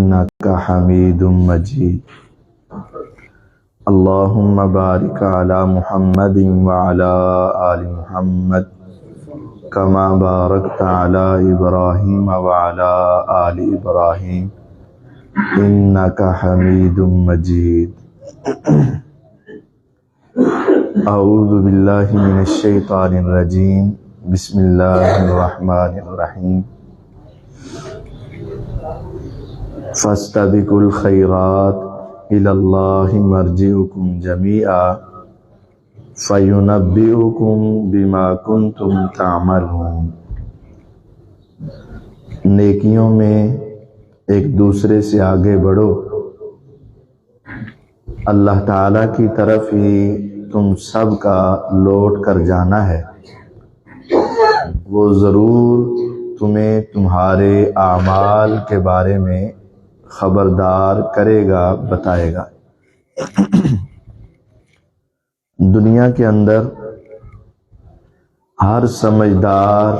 إنك حميد مجيد اللهم بارك على محمد وعلى آل محمد كما باركت على إبراهيم وعلى آل إبراهيم إنك حميد مجيد أعوذ بالله من الشيطان الرجيم بسم الله الرحمن الرحيم فاستبقوا الخيرات إلى الله مرجعكم جميعا فينبئكم بما كنتم تعملون۔ نیکیوں میں ایک دوسرے سے آگے بڑھو، اللہ تعالیٰ کی طرف ہی تم سب کا لوٹ کر جانا ہے، وہ ضرور تمہیں تمہارے اعمال کے بارے میں خبردار کرے گا، بتائے گا۔ دنیا کے اندر ہر سمجھدار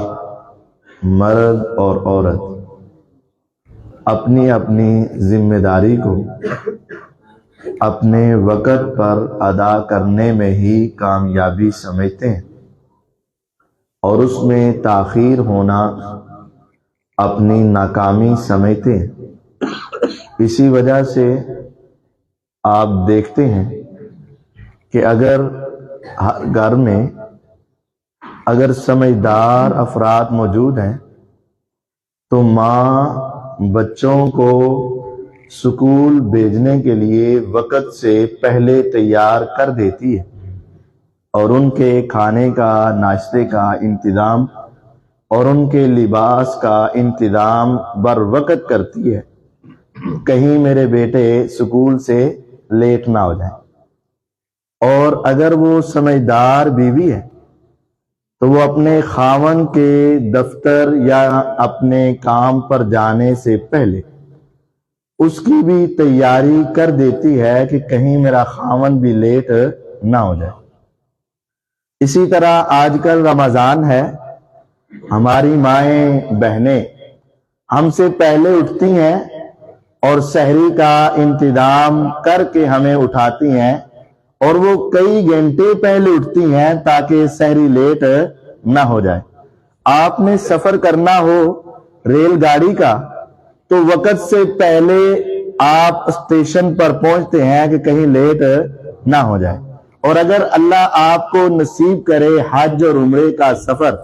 مرد اور عورت اپنی اپنی ذمہ داری کو اپنے وقت پر ادا کرنے میں ہی کامیابی سمجھتے ہیں، اور اس میں تاخیر ہونا اپنی ناکامی سمجھتے ہیں۔ اسی وجہ سے آپ دیکھتے ہیں کہ اگر گھر میں اگر سمجھدار افراد موجود ہیں تو ماں بچوں کو سکول بھیجنے کے لیے وقت سے پہلے تیار کر دیتی ہے، اور ان کے کھانے کا، ناشتے کا انتظام اور ان کے لباس کا انتظام بر وقت کرتی ہے، کہیں میرے بیٹے سکول سے لیٹ نہ ہو جائیں۔ اور اگر وہ سمجھدار بیوی ہے تو وہ اپنے خاوند کے دفتر یا اپنے کام پر جانے سے پہلے اس کی بھی تیاری کر دیتی ہے کہ کہیں میرا خاوند بھی لیٹ نہ ہو جائے۔ اسی طرح آج کل رمضان ہے، ہماری مائیں بہنیں ہم سے پہلے اٹھتی ہیں اور سحری کا انتظام کر کے ہمیں اٹھاتی ہیں، اور وہ کئی گھنٹے پہلے اٹھتی ہیں تاکہ سحری لیٹ نہ ہو جائے۔ آپ نے سفر کرنا ہو ریل گاڑی کا تو وقت سے پہلے آپ اسٹیشن پر پہنچتے ہیں کہ کہیں لیٹ نہ ہو جائے۔ اور اگر اللہ آپ کو نصیب کرے حج اور عمرے کا سفر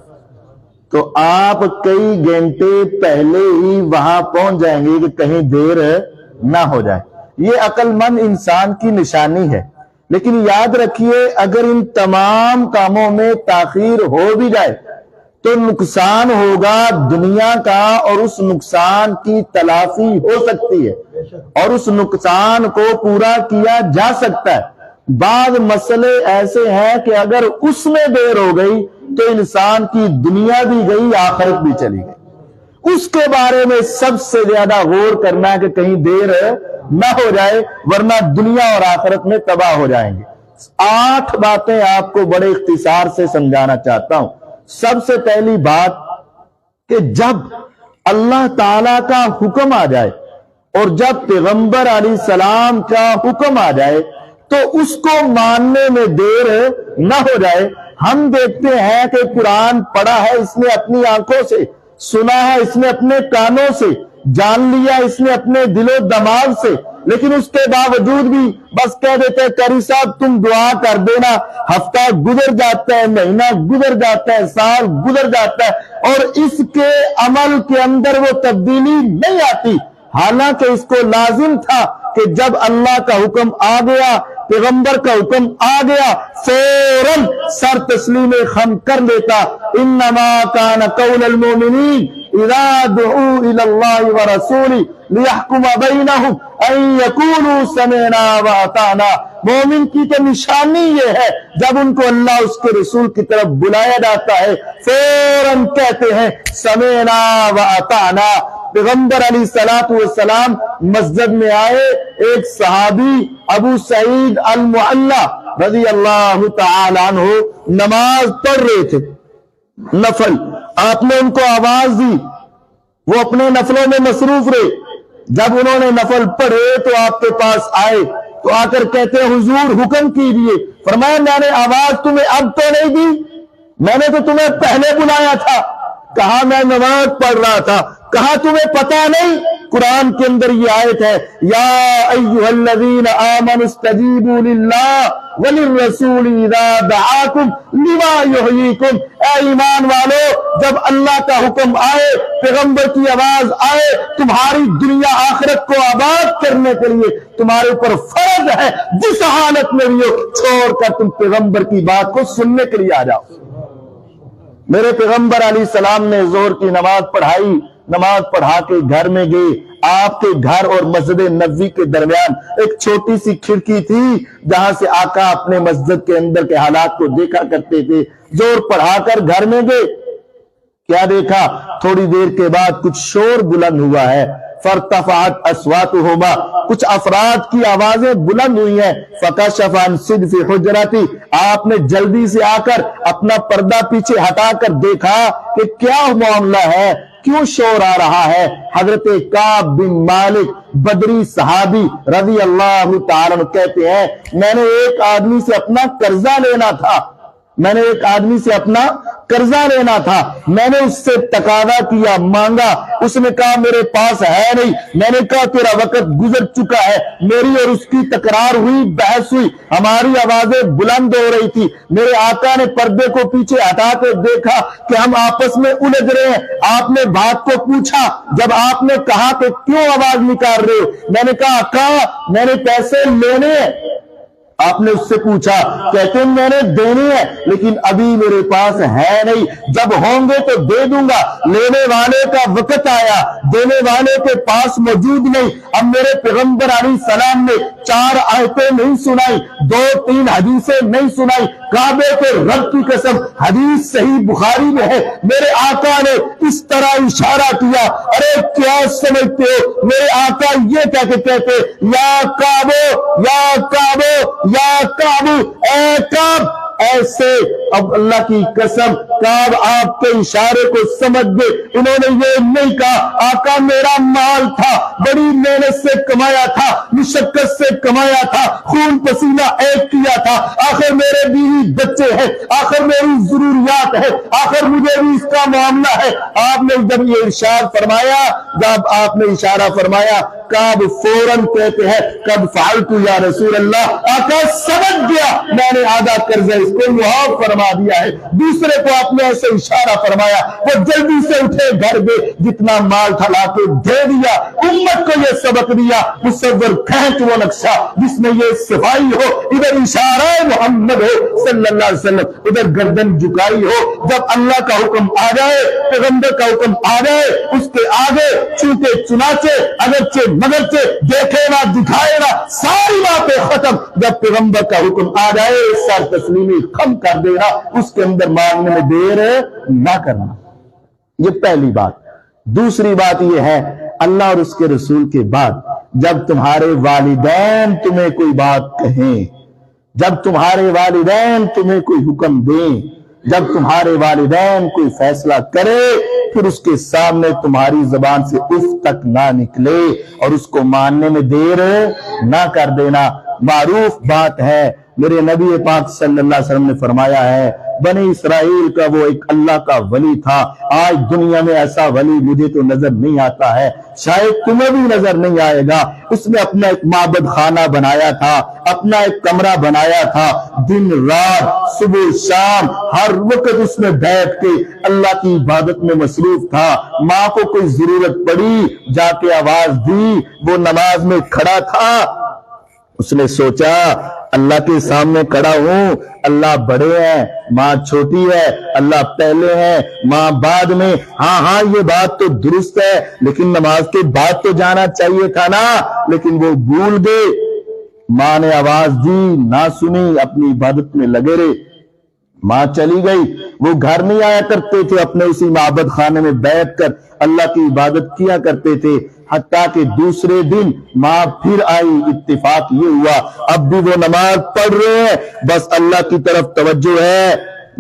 تو آپ کئی گھنٹے پہلے ہی وہاں پہنچ جائیں گے کہ کہیں دیر نہ ہو جائے۔ یہ عقل مند انسان کی نشانی ہے۔ لیکن یاد رکھیے، اگر ان تمام کاموں میں تاخیر ہو بھی جائے تو نقصان ہوگا دنیا کا، اور اس نقصان کی تلافی ہو سکتی ہے اور اس نقصان کو پورا کیا جا سکتا ہے۔ بعض مسئلے ایسے ہیں کہ اگر اس میں دیر ہو گئی تو انسان کی دنیا بھی گئی، آخرت بھی چلی گئی۔ اس کے بارے میں سب سے زیادہ غور کرنا ہے کہ کہیں دیر نہ ہو جائے، ورنہ دنیا اور آخرت میں تباہ ہو جائیں گے۔ 8 باتیں آپ کو بڑے اختصار سے سمجھانا چاہتا ہوں۔ سب سے پہلی بات کہ جب اللہ تعالی کا حکم آ جائے اور جب پیغمبر علیہ السلام کا حکم آ جائے تو اس کو ماننے میں دیر نہ ہو جائے۔ ہم دیکھتے ہیں کہ قرآن پڑھا ہے اس نے اپنی آنکھوں سے، سنا ہے اس نے اپنے کانوں سے، جان لیا اس نے اپنے دل و دماغ سے، لیکن اس کے باوجود بھی بس کہہ دیتے ہیں قاری صاحب تم دعا کر دینا، ہفتہ گزر جاتا ہے، مہینہ گزر جاتا ہے، سال گزر جاتا ہے، اور اس کے عمل کے اندر وہ تبدیلی نہیں آتی۔ حالانکہ اس کو لازم تھا کہ جب اللہ کا حکم آ گیا، پیغمبر کا حکم آ گیا، فوراً سر تسلیم خم کر لیتا۔ انما کان قول المؤمنین اذا دعوا الى اللہ ورسولہ لیحکم بینہم ان یقولوا سمعنا واطعنا۔ مومن کی تو نشانی یہ ہے جب ان کو اللہ اس کے رسول کی طرف بلایا جاتا ہے فوراً کہتے ہیں سمعنا واطعنا۔ پیغمبر علیہ السلام مسجد میں آئے، ایک صحابی ابو سعید المعلی رضی اللہ تعالی عنہ نماز پڑھ رہے تھے نفل، آپ نے ان کو آواز دی، وہ اپنے نفلوں میں مصروف رہے، جب انہوں نے نفل پڑھے تو آپ کے پاس آئے تو آ کر کہتے ہیں حضور حکم کیجیے۔ فرمایا میں نے آواز تمہیں اب تو نہیں دی، میں نے تو تمہیں پہلے بلایا تھا۔ کہا میں نماز پڑھ رہا تھا۔ کہا تمہیں پتا نہیں قرآن کے اندر یہ آیت ہے یا ایھا الذین آمنوا استجیبوا للہ وللرسول اذا دعاکم لما یحییکم، اے ایمان والو جب اللہ کا حکم آئے، پیغمبر کی آواز آئے، تمہاری دنیا آخرت کو آباد کرنے کے لیے تمہارے اوپر فرض ہے جس حالت میں بھی ہو چھوڑ کر تم پیغمبر کی بات کو سننے کے لیے آ جاؤ۔ میرے پیغمبر علیہ السلام نے ظہر کی نماز پڑھائی، نماز پڑھا کے گھر میں گئے۔ آپ کے گھر اور مسجد نبوی کے درمیان ایک چھوٹی سی کھڑکی تھی جہاں سے آقا اپنے مسجد کے اندر کے حالات کو دیکھا کرتے تھے۔ ظہر پڑھا کر گھر میں گئے، کیا دیکھا؟ تھوڑی دیر کے بعد کچھ شور بلند ہوا ہے۔ فارتفعت اصواتہما، کچھ افراد کی آوازیں بلند ہوئی ہیں۔ فکشف عن صدف حجرتی، آپ نے جلدی سے آ کر اپنا پردہ پیچھے ہٹا کر دیکھا کہ کیا معاملہ ہے، کیوں شور آ رہا ہے؟ حضرت کعب بن مالک بدری صحابی رضی اللہ تعالی عنہ کہتے ہیں میں نے ایک آدمی سے اپنا قرضہ لینا تھا، میں نے اس سے تقاضا کیا، مانگا، اس نے کہا میرے پاس ہے نہیں۔ میں نے کہا تیرا وقت گزر چکا ہے۔ میری اور اس کی تکرار ہوئی، بحث ہوئی، ہماری آوازیں بلند ہو رہی تھی۔ میرے آقا نے پردے کو پیچھے ہٹا کے دیکھا کہ ہم آپس میں الجھ رہے ہیں۔ آپ نے بات کو پوچھا، جب آپ نے کہا کہ کیوں آواز نکال رہے ہو، میں نے کہا آقا میں نے پیسے لینے ہیں۔ آپ نے اس سے پوچھا، کہتے ہیں میں نے دینے ہیں لیکن ابھی میرے پاس ہے نہیں، جب ہوں گے تو دے دوں گا۔ لینے والے کا وقت آیا، دینے والے کے پاس موجود نہیں۔ اب میرے پیغمبر علیہ السلام نے 4 آیتیں نہیں سنائی، 2-3 حدیثیں نہیں سنائی، کعبے کے رب کی قسم حدیث صحیح بخاری میں ہے، میرے آقا نے اس طرح اشارہ کیا، ارے کیا سمجھتے ہو؟ میرے آقا یہ کہہ کے کہتے یا کعبو یا کعبو یا کعب، اے کعب، ایسے اب اللہ کی قسم کعب آپ کے اشارے کو سمجھ گئے۔ انہوں نے یہ نہیں کہا آقا میرا مال تھا، بڑی محنت سے کمایا تھا، مشقت سے کمایا تھا، خون پسینہ ایک کیا تھا، آخر میرے بیوی بچے ہیں، آخر میری ضروریات ہے، آخر مجھے بھی اس کا معاملہ ہے۔ آپ نے جب یہ ارشاد فرمایا، جب آپ نے اشارہ فرمایا، کعب فوراً کہتے ہیں قد فعلت یا رسول اللہ، آقا سمجھ گیا میں نے آدھا قرضہ اس کو معاف فرما دیا ہے۔ دوسرے کو آپ نے ایسے اشارہ فرمایا، وہ جلدی سے اٹھے گھر گئے، جتنا مال تھا لا کے دے دیا۔ امت کو یہ سبق دیا، مصور کھینچ وہ نقشہ جس میں یہ صفائی ہو، ادھر اشارہ محمد ہو صلی اللہ علیہ وسلم، ادھر گردن جھکائی ہو۔ جب اللہ کا حکم آ جائے، پیغمبر کا حکم آ جائے، اس کے آگے چونکہ چنانچہ اگرچہ مگرچہ دیکھے نہ دکھائے نہ، ساری باتیں ختم۔ جب پیغمبر کا حکم آ جائے سر تسلیمی خم کر دینا، اس کے اندر مانگنے میں دیر نہ کرنا۔ یہ پہلی بات۔ دوسری بات یہ ہے اللہ اور اس کے رسول کے بعد جب تمہارے والدین تمہیں کوئی بات کہیں، جب تمہارے والدین تمہیں کوئی حکم دیں، جب تمہارے والدین کوئی فیصلہ کرے، پھر اس کے سامنے تمہاری زبان سے اف تک نہ نکلے اور اس کو ماننے میں دیر نہ کر دینا۔ معروف بات ہے، میرے نبی پاک صلی اللہ علیہ وسلم نے فرمایا ہے بنی اسرائیل کا وہ ایک اللہ کا ولی تھا، آج دنیا میں ایسا ولی مجھے تو نظر نہیں آتا ہے، شاید تمہیں بھی نظر نہیں آئے گا۔ اس نے اپنا ایک معبد خانہ بنایا تھا، اپنا ایک کمرہ بنایا تھا، دن رات صبح شام ہر وقت اس میں بیٹھ کے اللہ کی عبادت میں مصروف تھا۔ ماں کو کوئی ضرورت پڑی، جا کے آواز دی، وہ نماز میں کھڑا تھا، اس نے سوچا اللہ کے سامنے کھڑا ہوں، اللہ بڑے ہیں، ماں چھوٹی ہے، اللہ پہلے ہے، ماں بعد میں، ہاں یہ بات تو درست ہے لیکن نماز کے بعد تو جانا چاہیے تھا نا، لیکن وہ بھول گئے۔ ماں نے آواز دی، نہ سنی، اپنی عبادت میں لگے رہے۔ ماں چلی گئی، وہ گھر نہیں آیا کرتے تھے، اپنے اسی معبد خانے میں بیٹھ کر اللہ کی عبادت کیا کرتے تھے، حتیٰ کہ دوسرے دن ماں پھر آئی، اتفاق یہ ہوا اب بھی وہ نماز پڑھ رہے ہیں، بس اللہ کی طرف توجہ ہے۔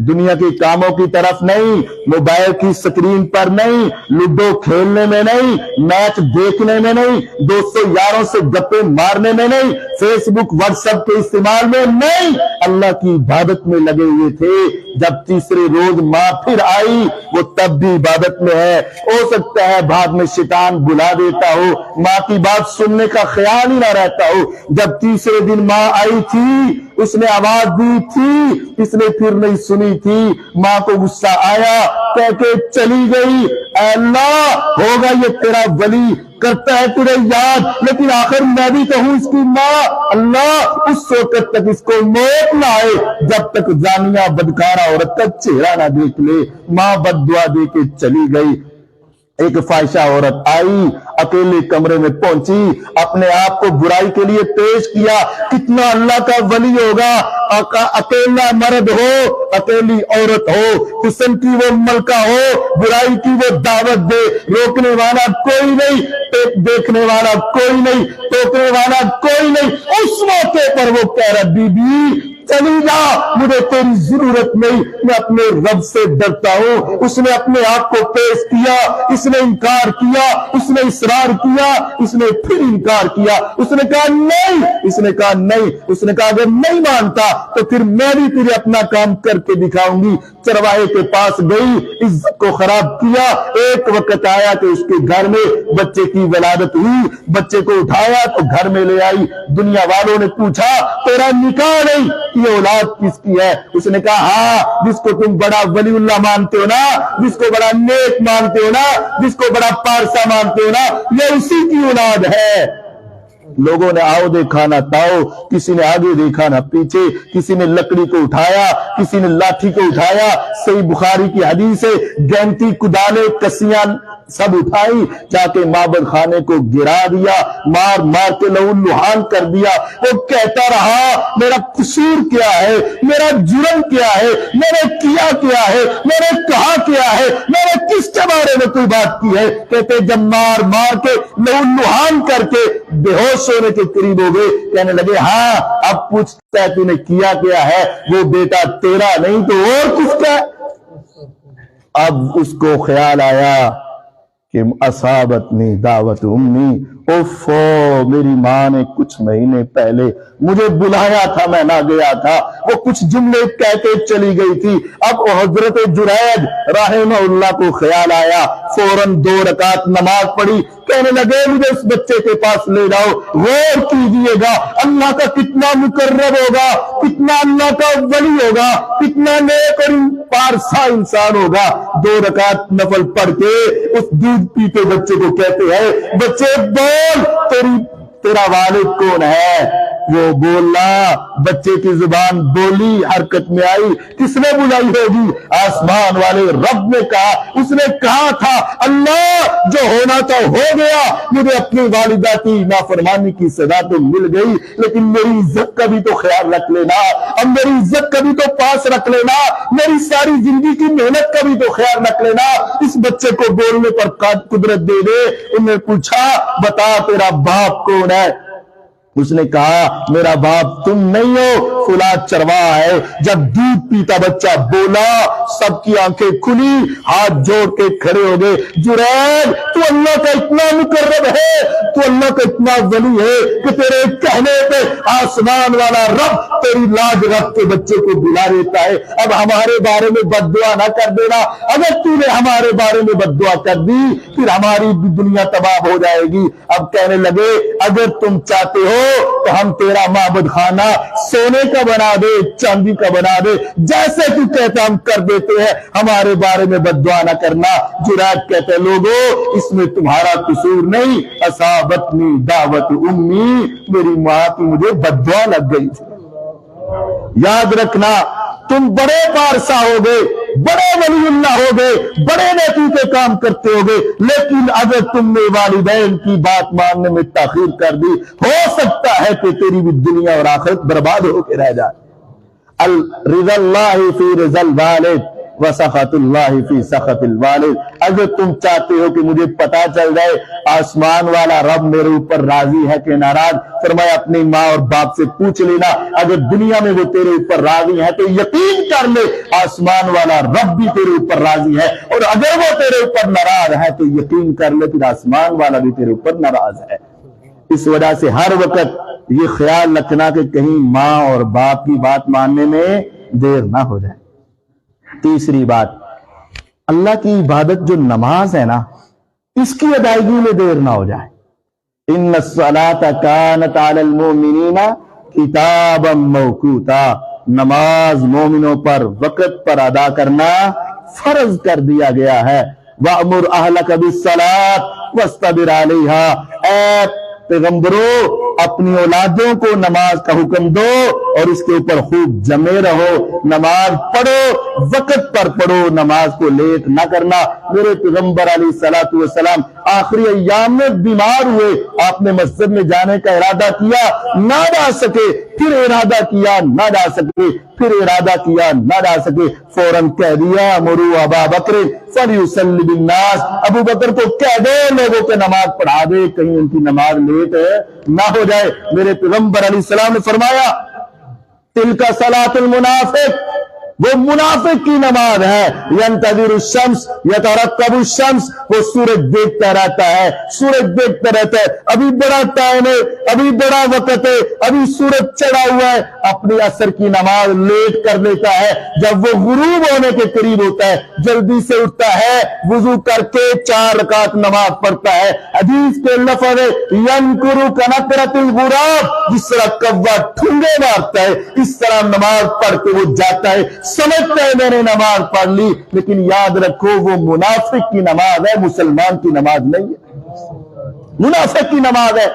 دنیا کے کاموں کی طرف نہیں، موبائل کی سکرین پر نہیں، لوڈو کھیلنے میں نہیں، میچ دیکھنے میں نہیں، دوستوں یاروں سے گپے مارنے میں نہیں، فیس بک واٹس ایپ کے استعمال میں نہیں، اللہ کی عبادت میں لگے ہوئے تھے۔ جب تیسرے روز ماں پھر آئی، وہ تب بھی عبادت میں ہے۔ ہو سکتا ہے بعد میں شیطان بلا دیتا ہو، ماں کی بات سننے کا خیال ہی نہ رہتا ہو۔ جب تیسرے دن ماں آئی تھی، اس نے آواز دی تھی، اس نے پھر نہیں سنی تھی، ماں کو غصہ آیا، کہہ کے چلی گئی، اے اللہ ہوگا یہ تیرا ولی، کرتا ہے تیرے یاد، لیکن آخر میں بھی تو ہوں اس کی ماں، اللہ اس وقت تک اس کو موت نہ آئے جب تک زانیہ بدکارہ عورت کا چہرہ نہ دیکھ لے۔ ماں بد دعا دے کے چلی گئی۔ ایک فاحشہ عورت آئی، اکیلے کمرے میں پہنچی، اپنے آپ کو برائی کے لیے پیش کیا۔ کتنا اللہ کا ولی ہوگا، اکیلا مرد ہو، اکیلی عورت ہو، حسن کی وہ ملکہ ہو، برائی کی وہ دعوت دے، روکنے والا کوئی نہیں، دیکھنے والا کوئی نہیں، ٹوکنے والا کوئی نہیں۔ اس موقع پر وہ کہہ رہا بی بی چلی جا، مجھے تیری ضرورت نہیں، میں اپنے رب سے ڈرتا ہوں۔ اس نے اپنے آپ کو پیش کیا، اس نے انکار کیا، اس نے اصرار کیا، اس نے پھر انکار کیا، اس نے کہا نہیں، اس نے کہا نہیں، اس نے کہا اگر نہیں مانتا تو پھر میں بھی تجھے اپنا کام کر کے دکھاؤں گی۔ چرواہے کے پاس گئی، عزت کو خراب کیا۔ ایک وقت آیا کہ اس کے گھر میں بچے کی ولادت ہوئی، بچے کو اٹھایا تو گھر میں لے آئی۔ دنیا والوں نے پوچھا تیرا نکاح نہیں، یہ اولاد کس کی ہے؟ اس نے کہا ہاں، جس کو تم بڑا ولی اللہ مانتے ہو نا، جس کو بڑا نیک مانتے ہو نا، جس کو بڑا پارسا مانتے ہو نا، یہ اسی کی اولاد ہے۔ لوگوں نے آؤ دیکھا نہ تاؤ، کسی نے آگے دیکھا نہ پیچھے، کسی نے لکڑی کو اٹھایا، کسی نے لاٹھی کو اٹھایا۔ صحیح بخاری کی حدیث ہے، گینتی کدالے کسیاں سب اٹھائی، جا کے معبد خانے کو گرا دیا، مار مار کے لہو لہان کر دیا۔ وہ کہتا رہا میرا قصور کیا ہے، میرا جرم کیا ہے، میں نے کیا کیا ہے، میں نے کہا کیا ہے، میں نے کس کے بارے میں کوئی بات کی ہے؟ کہتے جب مار مار کے لہو لہان کر کے بے ہوش ہونے کے قریب ہو گئے، کہنے لگے ہاں اب پوچھتا ہے تو نے کیا کیا ہے؟ وہ بیٹا تیرا نہیں تو اور کس کا؟ اب اس کو خیال آیا کہ اصابتنی دعوت امی، اوفو میری ماں نے کچھ مہینے پہلے مجھے بلایا تھا، میں نہ گیا تھا، وہ کچھ جملے کہہ کے چلی گئی تھی۔ اب حضرت جرید رحمہ اللہ کو خیال آیا، فوراً 2 رکعت نماز پڑھی، کہنے لگے مجھے اس بچے کے پاس لے جاؤ، غور کیجئے گا اللہ کا کتنا مقرب ہوگا، کتنا اللہ کا ولی ہوگا، کتنا نیک اور پارسا انسان ہوگا۔ 2 رکعت نفل پڑھ کے اس دودھ پیتے بچے کو کہتے ہیں بچے بول تیرا والد کون ہے؟ وہ بولا، بچے کی زبان بولی، حرکت میں آئی، کس نے بلائی ہوگی؟ آسمان والے رب نے کہا، اس نے کہا تھا اللہ جو ہونا تھا ہو گیا، مجھے اپنی والدہ کی نافرمانی کی سزا تو مل گئی، لیکن میری عزت کا بھی تو خیال رکھ لینا، اب میری عزت کا بھی تو پاس رکھ لینا، میری ساری زندگی کی محنت کا بھی تو خیال رکھ لینا۔ اس بچے کو بولنے پر قدرت دے دے۔ انہوں نے پوچھا بتا تیرا باپ کون ہے؟ اس نے کہا میرا باپ تم نہیں ہو، فلاں چرواہا ہے۔ جب دودھ پیتا بچہ بولا، سب کی آنکھیں کھلی، ہاتھ جوڑ کے کھڑے ہو گئے، جرید تو اللہ کا اتنا مقرب ہے، تو اللہ کا اتنا ولی ہے کہ تیرے کہنے پہ آسمان والا رب تیری لاج رکھ کے بچے کو بلا دیتا ہے۔ اب ہمارے بارے میں بد دعا نہ کر دینا، اگر تو نے ہمارے بارے میں بد دعا کر دی پھر ہماری بھی دنیا تباہ ہو جائے گی۔ اب کہنے لگے اگر تم چاہتے ہو تو ہم تیرا معبد خانہ سونے کا بنا دے، چاندی کا بنا دے، جیسے تو کہتا ہم کر دیتے ہیں، ہمارے بارے میں بد دعا نہ کرنا۔ جرید کہتے لوگو اس میں تمہارا قصور نہیں، اصابتنی دعوت امی، میری ماں کی مجھے بد دعا لگ گئی تھی۔ یاد رکھنا تم بڑے پارسا ہو گئے، بڑے ولی اللہ ہو گئے، بڑے نیکی کے کام کرتے ہو گئے، لیکن اگر تم نے والدین کی بات ماننے میں تاخیر کر دی، ہو سکتا ہے کہ تیری بھی دنیا اور آخرت برباد ہو کے رہ جائے۔ رضا اللہ فی رضا الوالد، وسخط اللہ فی سخط الوالد، اگر تم چاہتے ہو کہ مجھے پتا چل جائے آسمان والا رب میرے اوپر راضی ہے کہ ناراض، فرمایا اپنی ماں اور باپ سے پوچھ لینا، اگر دنیا میں وہ تیرے اوپر راضی ہے تو یقین کر لے آسمان والا رب بھی تیرے اوپر راضی ہے، اور اگر وہ تیرے اوپر ناراض ہے تو یقین کر لے کہ آسمان والا بھی تیرے اوپر ناراض ہے۔ اس وجہ سے ہر وقت یہ خیال رکھنا کہ کہیں ماں اور باپ کی بات ماننے میں دیر نہ ہو جائے۔ تیسری بات، اللہ کی عبادت جو نماز ہے نا، اس کی ادائیگی میں دیر نہ ہو جائے۔ ان الصلاۃ کانت علی المؤمنین کتابا موقوتا، نماز مومنوں پر وقت پر ادا کرنا فرض کر دیا گیا ہے۔ وَأْمُرْ أَهْلَكَ بِالصَّلَاةِ وَاسْتَبِرْ عَلَيْهَا، اے پیغمبروں اپنی اولادوں کو نماز کا حکم دو اور اس کے اوپر خوب جمے رہو، نماز پڑھو، وقت پر پڑھو، نماز کو لیٹ نہ کرنا۔ میرے پیغمبر علیہ الصلوۃ والسلام آخری ایام میں بیمار ہوئے، آپ نے مسجد میں جانے کا ارادہ کیا، نہ جا سکے، پھر ارادہ کیا، نہ جا سکے، پھر ارادہ کیا، نہ جا سکے، فوراً کہہ دیا مروا ابا بکر فلیصلی بالناس، ابو بکر کو کہہ دے لوگوں کے نماز پڑھا دے، کہیں ان کی نماز لیٹ نہ ہو جائے۔ میرے پیغمبر علیہ السلام نے فرمایا تلک صلاۃ المنافق، وہ منافق کی نماز ہے، ینتظر الشمس یترقب الشمس، وہ سورج دیکھتا رہتا ہے، سورج دیکھتا رہتا ہے، ابھی بڑا ٹائم ہے، ابھی بڑا وقت ہے، ابھی سورج چڑھا ہوا ہے، اپنی عصر کی نماز لیٹ کر لیتا ہے، جب وہ غروب ہونے کے قریب ہوتا ہے جلدی سے اٹھتا ہے، وضو کر کے 4 رکعت نماز پڑھتا ہے۔ حدیث کے لفظ ہے ینکر کنکرۃ الغراب، جس طرح کوا ٹھنگے مارتا ہے اس طرح نماز پڑھ کے وہ جاتا ہے، سمجھتا ہے میں نے نماز پڑھ لی، لیکن یاد رکھو وہ منافق کی نماز ہے، مسلمان کی نماز نہیں ہے، منافق کی نماز ہے۔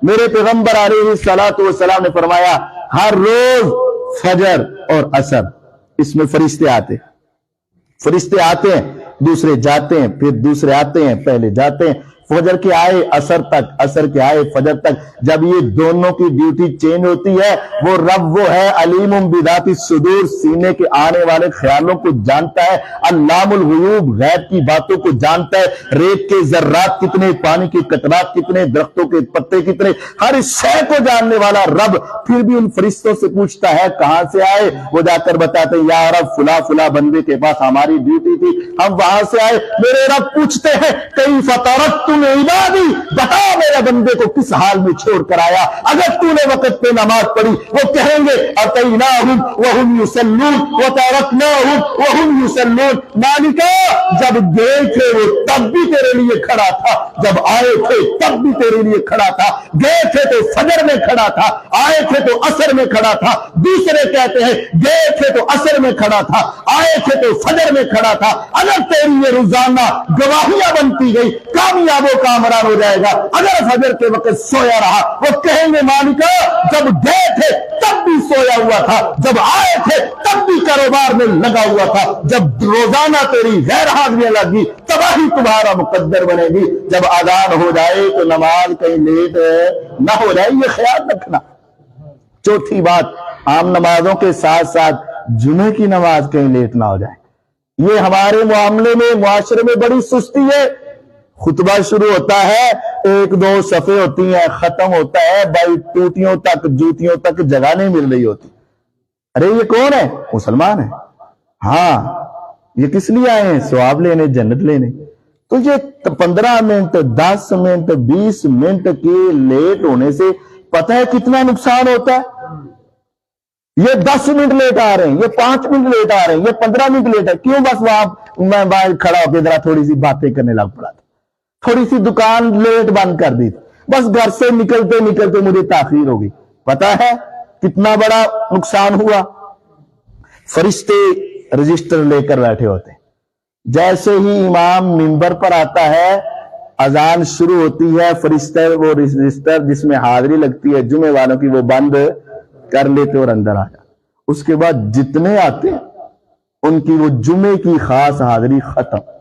میرے پیغمبر علیہ الصلوۃ والسلام نے فرمایا ہر روز فجر اور عصر اس میں فرشتے آتے ہیں، دوسرے جاتے ہیں، پھر دوسرے آتے ہیں، پہلے جاتے ہیں، فجر کے آئے عصر تک، عصر کے آئے فجر تک، جب یہ دونوں کی ڈیوٹی چینج ہوتی ہے، وہ رب وہ ہے علیم بذات الصدور، سینے کے آنے والے خیالوں کو جانتا ہے، علام الغیوب، غیب کی باتوں کو جانتا ہے، ریت کے ذرات کتنے، پانی کے قطرات کتنے، درختوں کے پتے کتنے، ہر شے کو جاننے والا رب پھر بھی ان فرشتوں سے پوچھتا ہے کہاں سے آئے، وہ جا کر بتاتے ہیں یا رب فلاں فلاں بندے کے پاس ہماری ڈیوٹی تھی، ہم وہاں سے آئے۔ میرے رب پوچھتے ہیں کیف ترکتم عبادی، بتا میرے بندے کو کس حال میں چھوڑ کر آیا، اگر تو نے وقت پہ نماز پڑھی، وہ کہیں گے اتیناہم وہم یصلون وترکناہم وہم یصلون، مالکا جب گئے تھے وہ تب بھی تیرے لیے کھڑا تھا، جب آئے تھے تب بھی تیرے لیے کھڑا تھا، گئے تھے تو فجر میں کھڑا تھا، آئے تھے تو عصر میں کھڑا تھا۔ دوسرے کہتے ہیں گئے تھے تو عصر میں کھڑا تھا، آئے تھے تو فجر میں کھڑا تھا۔ اگر تیری یہ روزانہ گواہیاں بنتی گئی کامیاب و کامران ہو جائے گا۔ اگر فجر کے وقت سویا رہا، وہ کہیں گے مالکا جب گئے تھے تب بھی سویا ہوا تھا، جب آئے تھے تب بھی کاروبار میں لگا ہوا تھا، جب روزانہ تیری غیر حاضریاں لگی تباہی تمہارا مقدر بنے گی۔ جب اذان ہو جائے تو نماز کہیں لیٹ نہ ہو جائے، یہ خیال رکھنا۔ چوتھی بات، عام نمازوں کے ساتھ ساتھ جمعے کی نماز کہیں لیٹ نہ ہو جائے۔ یہ ہمارے معاملے میں، معاشرے میں بڑی سستی ہے۔ خطبہ شروع ہوتا ہے، 1-2 صفحے ہوتی ہیں، ختم ہوتا ہے بھائی ٹوٹیوں تک، جوتیوں تک جگہ نہیں مل رہی ہوتی۔ ارے یہ کون ہے؟ مسلمان ہے، ہاں یہ کس لیے آئے ہیں؟ ثواب لینے، جنت لینے۔ تو یہ 15 منٹ، 10 منٹ، 20 منٹ کے لیٹ ہونے سے پتہ ہے کتنا نقصان ہوتا ہے؟ یہ 10 منٹ لیٹ آ رہے ہیں، یہ 5 منٹ لیٹ آ رہے ہیں، یہ 15 منٹ لیٹ ہے، کیوں؟ بس وہاں میں باہر کھڑا ہو کے ذرا تھوڑی سی باتیں کرنے لگ پڑا تھا، تھوڑی سی دکان لیٹ بند کر دی، بس گھر سے نکلتے نکلتے مجھے تاخیر ہوگی۔ پتہ ہے کتنا بڑا نقصان ہوا؟ فرشتے رجسٹر لے کر بیٹھے ہوتے ہیں، جیسے ہی امام منبر پر آتا ہے، اذان شروع ہوتی ہے، فرشتے وہ رجسٹر جس میں حاضری لگتی ہے جمعے والوں کی وہ بند کر لیتے اور اندر آ جاتے۔ اس کے بعد جتنے آتے ہیں ان کی وہ جمعے کی خاص حاضری ختم۔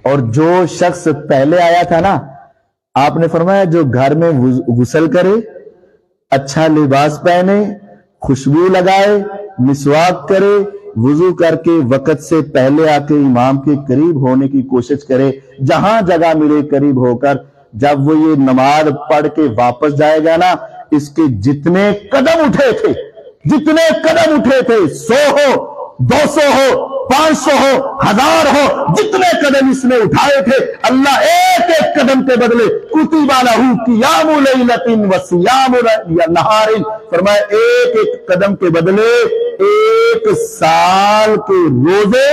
اور جو شخص پہلے آیا تھا نا، آپ نے فرمایا جو گھر میں غسل کرے، اچھا لباس پہنے، خوشبو لگائے، مسواک کرے، وضو کر کے وقت سے پہلے آ کے امام کے قریب ہونے کی کوشش کرے، جہاں جگہ ملے قریب ہو کر۔ جب وہ یہ نماز پڑھ کے واپس جائے گا نا، اس کے جتنے قدم اٹھے تھے، 100 ہو، 200 ہو، 500 ہو، 1000 ہو، جتنے قدم اس نے اٹھائے تھے، اللہ ایک ایک قدم کے بدلے کتب لہ قیام لیلۃ وصیام نہار، فرمایا ایک ایک قدم کے بدلے 1 سال کے روزے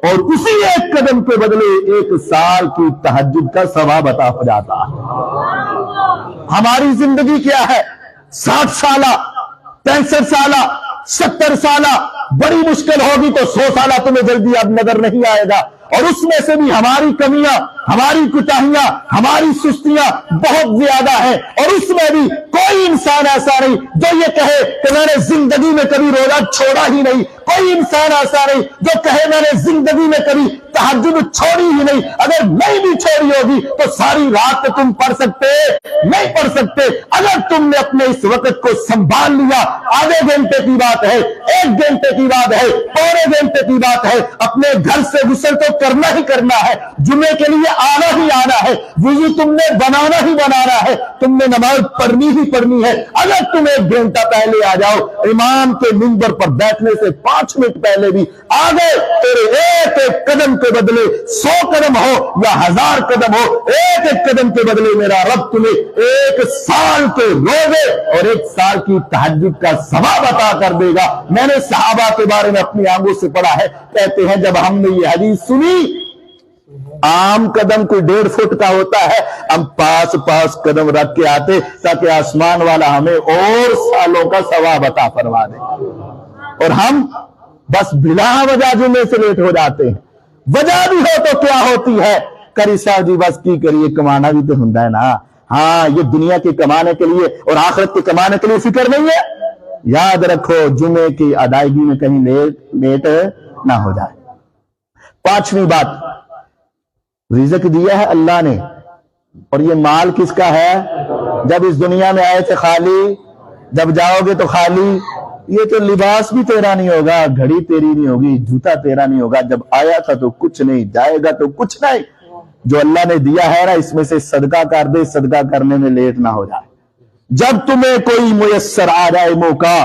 اور اسی ایک قدم کے بدلے 1 سال کی تہجد کا ثواب عطا ہو جاتا ہے۔ ہماری زندگی کیا ہے؟ 60 سالہ، 65 سالہ، 70 سالہ، بڑی مشکل ہوگی تو 100 سالہ تمہیں جلدی اب نظر نہیں آئے گا، اور اس میں سے بھی ہماری کمیاں، ہماری کوتاہیاں، ہماری سستیاں بہت زیادہ ہیں، اور اس میں بھی کوئی انسان ایسا نہیں جو یہ کہے کہ میں نے زندگی میں کبھی روزہ چھوڑا ہی نہیں، کوئی انسان ایسا نہیں جو کہے میں نے زندگی میں کبھی تہجد چھوڑی ہی نہیں۔ اگر نہیں بھی چھوڑی ہوگی تو ساری رات تم پڑھ سکتے نہیں پڑھ سکتے۔ اگر تم نے اپنے اس وقت کو سنبھال لیا، آدھے گھنٹے کی بات ہے، 1 گھنٹے کی بات ہے، پونے گھنٹے کی بات ہے، اپنے گھر سے غسل تو کرنا ہی کرنا ہے، جمعے کے لیے آنا ہی آنا ہے، وضو تم نے بنانا ہی بنانا ہے، تم نے نماز پڑھنی ہی پڑھنی ہے۔ اگر تم 1 گھنٹہ پہلے آ جاؤ، امام کے منبر پر بیٹھنے سے 5 منٹ پہلے بھی آ گئے، تیرے ایک ایک قدم کے بدلے 100 قدم ہو یا 1000 قدم ہو، ایک ایک قدم کے بدلے میرا رب تمہیں 1 سال کے روزے اور 1 سال کی تہجد کا ثواب عطا کر دے گا۔ میں نے صحابہ کے بارے میں اپنی آنکھوں سے پڑھا ہے، کہتے ہیں جب ہم نے یہ حدیث سنی، عام قدم کوئی 1.5 فٹ کا ہوتا ہے، ہم 5 قدم رکھ کے آتے تاکہ آسمان والا ہمیں اور سالوں کا ثواب عطا فرما دے، اور ہم بس بلا وجہ جمعے سے لیٹ ہو جاتے ہیں۔ وجہ بھی ہو تو کیا ہوتی ہے؟ کری صاحب جی بس کی کریے، کمانا بھی تو ہوندا ہے نا۔ ہاں، یہ دنیا کے کمانے کے لیے اور آخرت کے کمانے کے لیے فکر نہیں ہے۔ یاد رکھو جمعے کی ادائیگی میں کہیں لیٹ نہ ہو جائے۔ 5ویں بات، رزق دیا ہے اللہ نے، اور یہ مال کس کا ہے؟ جب اس دنیا میں آئے تھے خالی، جب جاؤ گے تو خالی۔ یہ تو لباس بھی تیرا نہیں ہوگا، گھڑی تیری نہیں ہوگی، جوتا تیرا نہیں ہوگا، جب آیا تھا تو کچھ نہیں، جائے گا تو کچھ نہیں۔ جو اللہ نے دیا ہے نا، اس میں سے صدقہ کر دے، صدقہ کرنے میں لیٹ نہ ہو جائے۔ جب تمہیں کوئی میسر آ جائے موقع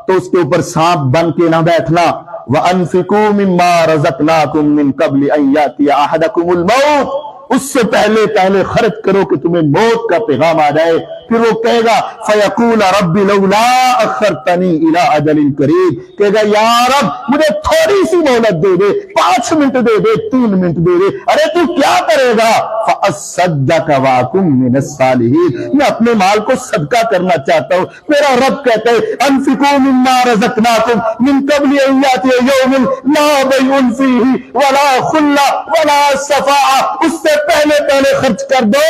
تو اس کے اوپر سانپ بن کے نہ بیٹھنا۔ وَأَنفِقُوا مِمَّا رَزَقْنَاكُم مِّن قَبْلِ أَن يَأْتِيَ أَحَدَكُمُ الْمَوْتُ، اس سے پہلے خرچ کرو کہ تمہیں موت کا پیغام آ جائے۔ پھر وہ کہے گا فَيَقُولَ رَبِّ لَوْلَا أَخَّرْتَنِي إِلَىٰ أَجَلٍ قَرِيبٍ، کہے گا یا رب مجھے تھوڑی سی مہلت دے دے، 5 منٹ دے دے، 3 منٹ دے دے۔ ارے تو کیا کرے گا؟ فَأَصَّدَّقَ وَأَكُن مِّنَ الصَّالِحِينَ، میں اپنے مال کو صدقہ کرنا چاہتا ہوں۔ میرا رب کہتا ہے انفقوا مما رزقناكم من قبل ان ياتي يوم لا بيع فيه ولا خلة ولا شفاعة، اس سے پہلے خرچ کر دو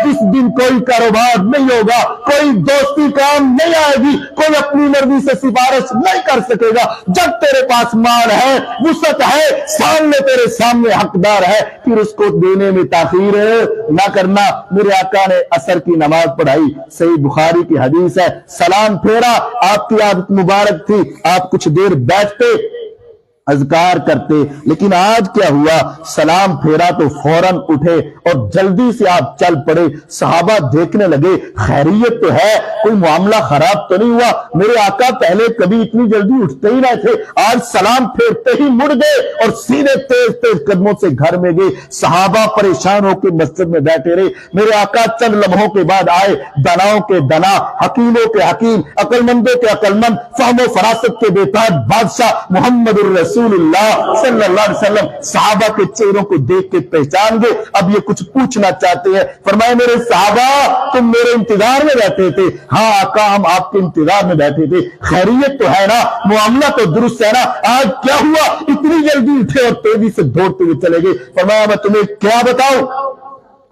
جس دن کوئی کاروبار نہیں ہوگا، کوئی دوستی کام نہیں آئے گی، کوئی اپنی مرضی سے سفارش نہیں کر سکے گا۔ جب تیرے پاس مال ہے، وسعت ہے، سامنے تیرے سامنے حقدار ہے، پھر اس کو دینے میں تاخیر نہ کرنا۔ میرے آقا نے عصر کی نماز پڑھائی، صحیح بخاری کی حدیث ہے، سلام پھیرا، آپ کی عادت مبارک تھی، آپ کچھ دیر بیٹھتے اذکار کرتے، لیکن آج کیا ہوا؟ سلام پھیرا تو فوراً اٹھے اور جلدی سے آپ چل پڑے۔ صحابہ دیکھنے لگے خیریت تو ہے، کوئی معاملہ خراب تو نہیں ہوا؟ میرے آقا پہلے کبھی اتنی جلدی اٹھتے ہی نہ تھے، آج سلام پھیرتے ہی مڑ گئے اور سیدھے تیز قدموں سے گھر میں گئے۔ صحابہ پریشان ہو کے مسجد میں بیٹھے رہے۔ میرے آقا چند لمحوں کے بعد آئے، دناؤں کے دنا، حکیموں کے حکیم، عقل مندوں کے عقل مند، فہم و فراست کے بےتاج بادشاہ محمد الرسول اللہ صلی اللہ علیہ وسلم صحابہ کے چہروں کو دیکھ کے پہچان گئے۔ اب یہ کچھ پوچھنا چاہتے ہیں۔ فرمایا میرے صحابہ تم میرے انتظار میں بیٹھے تھے؟ ہاں آقا ہم آپ کے انتظار میں بیٹھے تھے۔ خیریت تو ہے نا؟ معاملہ تو درست ہے نا؟ آج کیا ہوا اتنی جلدی اٹھے اور تیزی سے دوڑتے ہوئے چلے گئے؟ فرمایا میں تمہیں کیا بتاؤں؟